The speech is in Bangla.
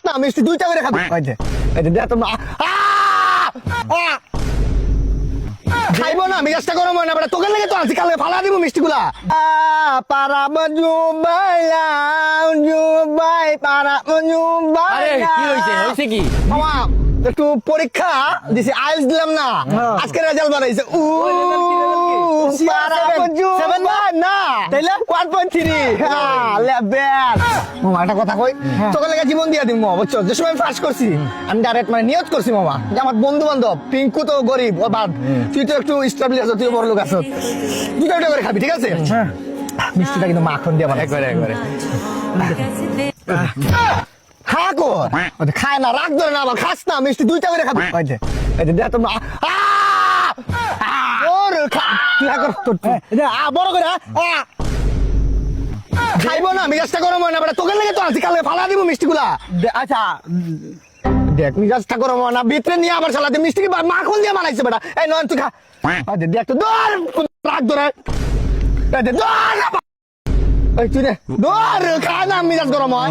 না মিষ্টি দুইটা করে খাবি এই যে দেখ তোমরা খাইবো না মেজাজটা গরম হয় না বেটা তোকে লেগে তো আনছি কালকে ফালা দিব মিষ্টিগুলা পারাব জুবাই পারাব জুবাই কি হয়েছে কি মামা একটু পরীক্ষা দিছি আইএলটিএস দিলাম না আজকে রেজাল্ট বানাইছে না তাইলে 1.3 লেভেল মামা একটা কথা কই তোকে লেগে জীবন দিয়া দিম মামা বুঝছো যে সময় পাস করছি আমি ডাইরেক্ট মানে নিয়ত করছি মামা যে আমার বন্ধু বান্ধব পিঙ্কু তো গরিব ও বাদ তুই তো একটু স্টাবলিশ আছো তুই বড় লোক আছো দুটো করে খাবি ঠিক আছে মিষ্টিটা কিন্তু মাখন দিয়ে বানাই একবারে খা কর খায় না রাগ ধরে না আবার খাস না মিষ্টি দুইটা করে খাবি এই যে দেখ তোমরা বড় করে খাইবো না মেজাজটা গরম হয় না বেটা তোকে লেগে তো আনছি কালকে ফালা দিব মিষ্টিগুলা আচ্ছা দেখ মেজাজটা গরম হয় না ভিতরে নিয়ে আবার চালাতে মিষ্টি মাখন দিয়ে বানাইছে বেটা এই নয় তুই খা দেখ তো দৌড় রাগ ধরে তুই রে দৌড় খা না মেজাজ গরম হয়